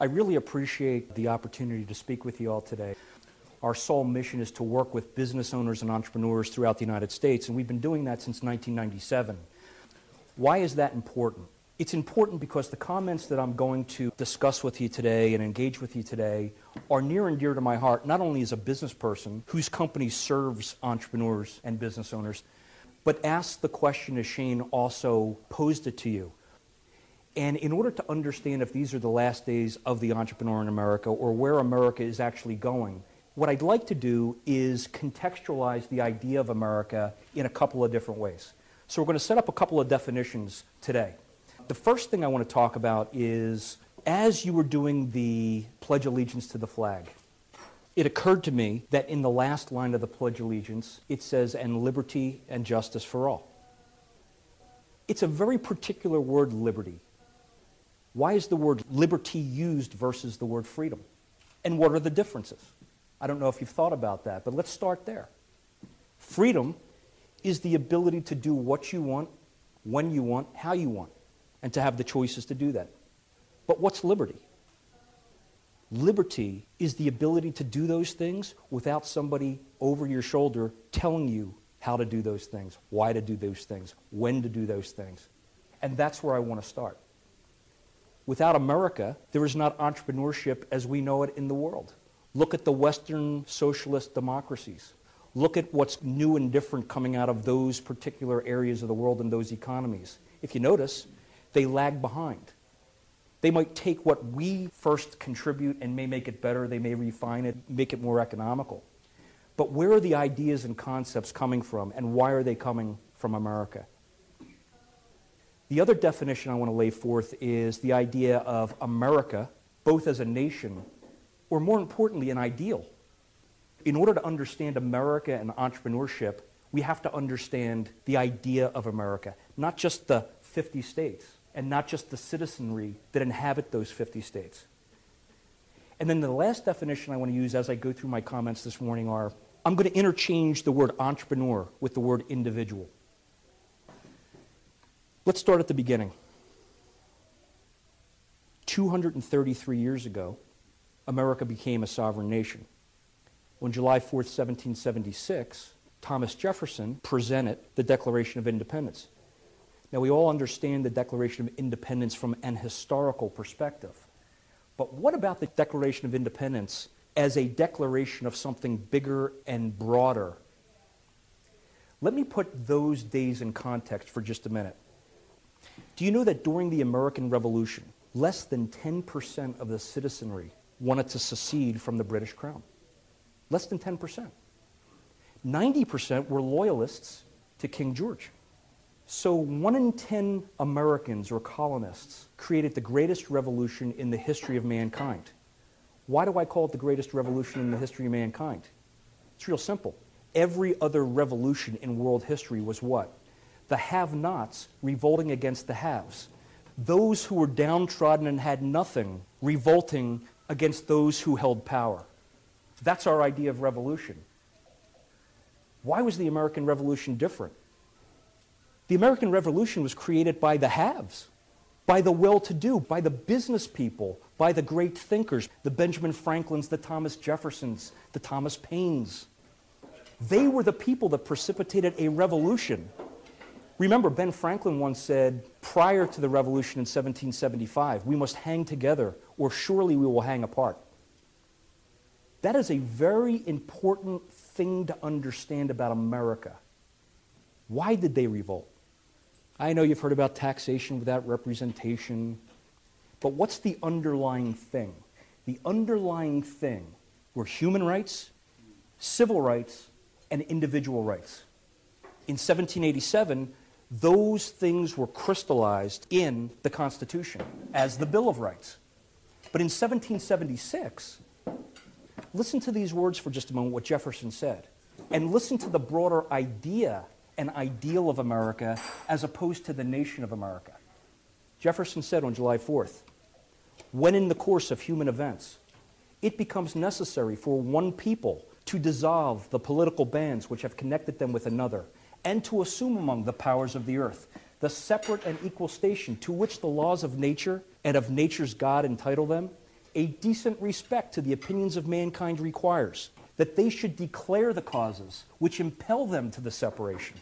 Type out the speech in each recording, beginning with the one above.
I really appreciate the opportunity to speak with you all today. Our sole mission is to work with business owners and entrepreneurs throughout the United States, and we've been doing that since 1997. Why is that important? It's important because the comments that I'm going to discuss with you today and engage with you today are near and dear to my heart, not only as a business person whose company serves entrepreneurs and business owners, but ask the question as Shane also posed it to you. And in order to understand if these are the last days of the entrepreneur in America or where America is actually going, what I'd like to do is contextualize the idea of America in a couple of different ways. So we're going to set up a couple of definitions today. The first thing I want to talk about is, as you were doing the Pledge of Allegiance to the flag, it occurred to me that in the last line of the Pledge of Allegiance, it says, "and liberty and justice for all." It's a very particular word, liberty. Why is the word liberty used versus the word freedom? And what are the differences? I don't know if you've thought about that, but let's start there. Freedom is the ability to do what you want, when you want, how you want, and to have the choices to do that. But what's liberty? Liberty is the ability to do those things without somebody over your shoulder telling you how to do those things, why to do those things, when to do those things. And that's where I want to start. Without America, there is not entrepreneurship as we know it in the world. Look at the Western socialist democracies. Look at what's new and different coming out of those particular areas of the world and those economies. If you notice, they lag behind. They might take what we first contribute and may make it better, they may refine it, make it more economical. But where are the ideas and concepts coming from, and why are they coming from America? The other definition I want to lay forth is the idea of America, both as a nation, or more importantly, an ideal. In order to understand America and entrepreneurship, we have to understand the idea of America, not just the 50 states, and not just the citizenry that inhabit those 50 states. And then the last definition I want to use as I go through my comments this morning are, I'm going to interchange the word entrepreneur with the word individual. Let's start at the beginning. 233 years ago, America became a sovereign nation. On July 4th, 1776, Thomas Jefferson presented the Declaration of Independence. Now, we all understand the Declaration of Independence from an historical perspective. But what about the Declaration of Independence as a declaration of something bigger and broader? Let me put those days in context for just a minute. Do you know that during the American Revolution, less than 10% of the citizenry wanted to secede from the British Crown? Less than 10%. 90% were loyalists to King George. So 1 in 10 Americans or colonists created the greatest revolution in the history of mankind. Why do I call it the greatest revolution in the history of mankind? It's real simple. Every other revolution in world history was what? The have-nots revolting against the haves. Those who were downtrodden and had nothing revolting against those who held power. That's our idea of revolution. Why was the American Revolution different? The American Revolution was created by the haves, by the well-to-do, by the business people, by the great thinkers, the Benjamin Franklins, the Thomas Jeffersons, the Thomas Paines. They were the people that precipitated a revolution. Remember, Ben Franklin once said, prior to the revolution in 1775, we must hang together or surely we will hang apart. That is a very important thing to understand about America. Why did they revolt? I know you've heard about taxation without representation, but what's the underlying thing? The underlying thing were human rights, civil rights, and individual rights. In 1787, those things were crystallized in the Constitution as the Bill of Rights. But in 1776, listen to these words for just a moment, what Jefferson said, and listen to the broader idea and ideal of America as opposed to the nation of America. Jefferson said on July 4th, when in the course of human events, it becomes necessary for one people to dissolve the political bands which have connected them with another, and to assume among the powers of the earth the separate and equal station to which the laws of nature and of nature's God entitle them, a decent respect to the opinions of mankind requires that they should declare the causes which impel them to the separation.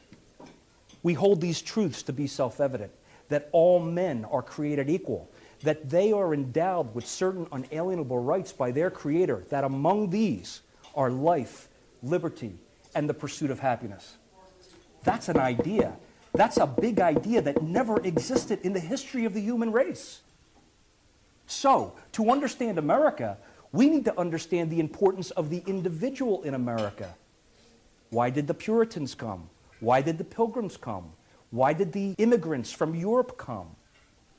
We hold these truths to be self-evident, that all men are created equal, that they are endowed with certain unalienable rights by their Creator, that among these are life, liberty, and the pursuit of happiness. That's an idea. That's a big idea that never existed in the history of the human race. So, to understand America, we need to understand the importance of the individual in America. Why did the Puritans come? Why did the Pilgrims come? Why did the immigrants from Europe come?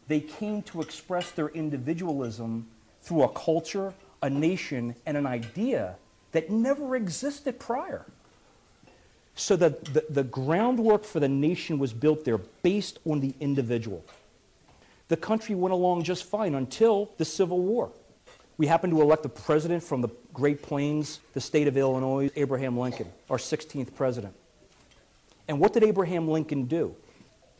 They came to express their individualism through a culture, a nation, and an idea that never existed prior. So that the groundwork for the nation was built there based on the individual. The country went along just fine until the Civil War. We happened to elect a president from the Great Plains, the state of Illinois, Abraham Lincoln, our 16th president. And what did Abraham Lincoln do?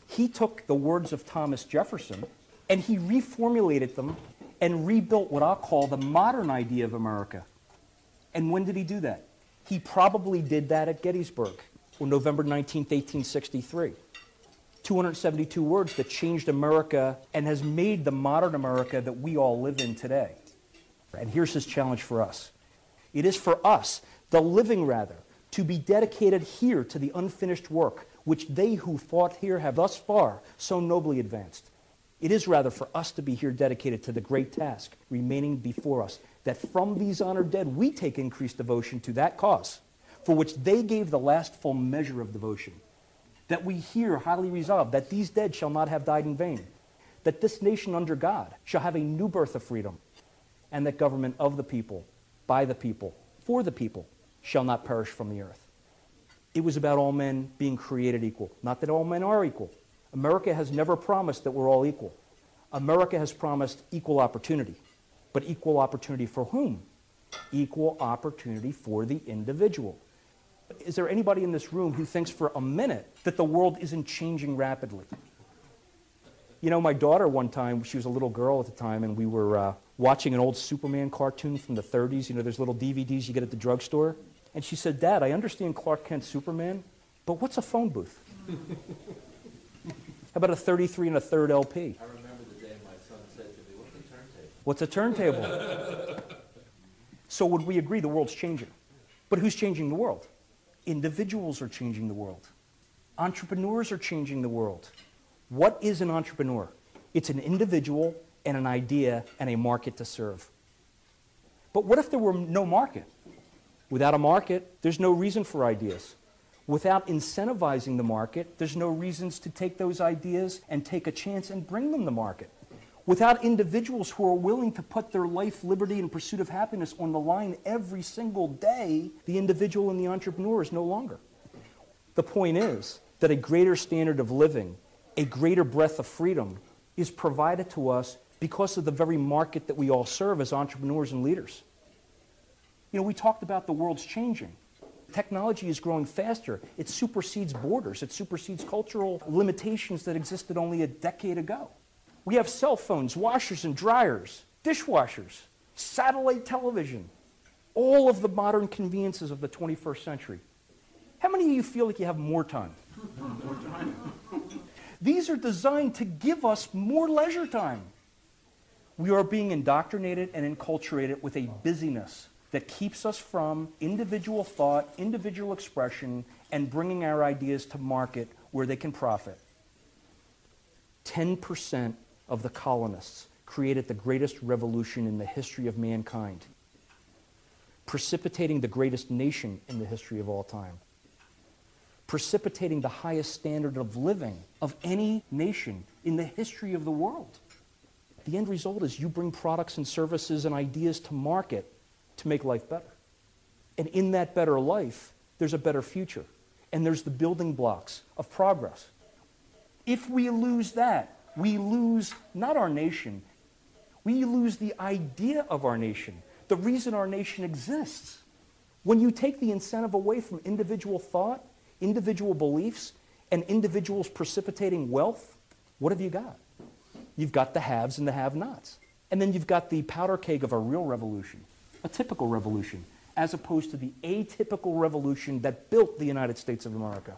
He took the words of Thomas Jefferson and he reformulated them and rebuilt what I'll call the modern idea of America. And when did he do that? He probably did that at Gettysburg on November 19th, 1863. 272 words that changed America and has made the modern America that we all live in today. And here's his challenge for us. It is for us, the living rather, to be dedicated here to the unfinished work which they who fought here have thus far so nobly advanced. It is rather for us to be here dedicated to the great task remaining before us, that from these honored dead we take increased devotion to that cause, for which they gave the last full measure of devotion. That we here highly resolve that these dead shall not have died in vain, that this nation under God shall have a new birth of freedom, and that government of the people, by the people, for the people, shall not perish from the earth. It was about all men being created equal. Not that all men are equal. America has never promised that we're all equal. America has promised equal opportunity. But equal opportunity for whom? Equal opportunity for the individual. Is there anybody in this room who thinks for a minute that the world isn't changing rapidly? You know, my daughter one time, she was a little girl at the time, and we were watching an old Superman cartoon from the 30s. You know, there's little DVDs you get at the drugstore. And she said, "Dad, I understand Clark Kent's Superman, but what's a phone booth? How about a 33 and a third LP? I remember the day my son said to me, What's a turntable? So would we agree the world's changing? But who's changing the world? Individuals are changing the world. Entrepreneurs are changing the world. What is an entrepreneur? It's an individual and an idea and a market to serve. But what if there were no market? Without a market, there's no reason for ideas. Without incentivizing the market, there's no reasons to take those ideas and take a chance and bring them to market. Without individuals who are willing to put their life, liberty, and pursuit of happiness on the line every single day, the individual and the entrepreneur is no longer. The point is that a greater standard of living, a greater breadth of freedom is provided to us because of the very market that we all serve as entrepreneurs and leaders. You know, we talked about the world's changing. Technology is growing faster. It supersedes borders. It supersedes cultural limitations that existed only a decade ago. We have cell phones, washers and dryers, dishwashers, satellite television, all of the modern conveniences of the 21st century. How many of you feel like you have more time? More time. These are designed to give us more leisure time. We are being indoctrinated and enculturated with a busyness that keeps us from individual thought, individual expression, and bringing our ideas to market where they can profit. 10% of the colonists created the greatest revolution in the history of mankind, precipitating the greatest nation in the history of all time, precipitating the highest standard of living of any nation in the history of the world. The end result is you bring products and services and ideas to market to make life better. And in that better life, there's a better future. And there's the building blocks of progress. If we lose that, we lose not our nation, we lose the idea of our nation, the reason our nation exists. When you take the incentive away from individual thought, individual beliefs, and individuals precipitating wealth, what have you got? You've got the haves and the have-nots. And then you've got the powder keg of a real revolution, a typical revolution, as opposed to the atypical revolution that built the United States of America.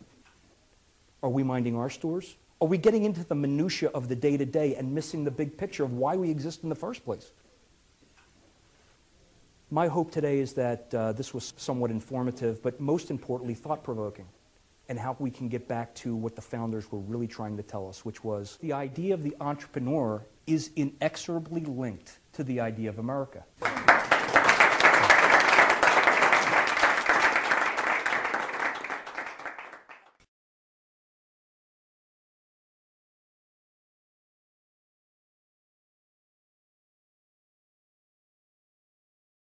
Are we minding our stores? Are we getting into the minutia of the day-to-day and missing the big picture of why we exist in the first place? My hope today is that this was somewhat informative, but most importantly, thought-provoking, and how we can get back to what the founders were really trying to tell us, which was the idea of the entrepreneur is inexorably linked to the idea of America.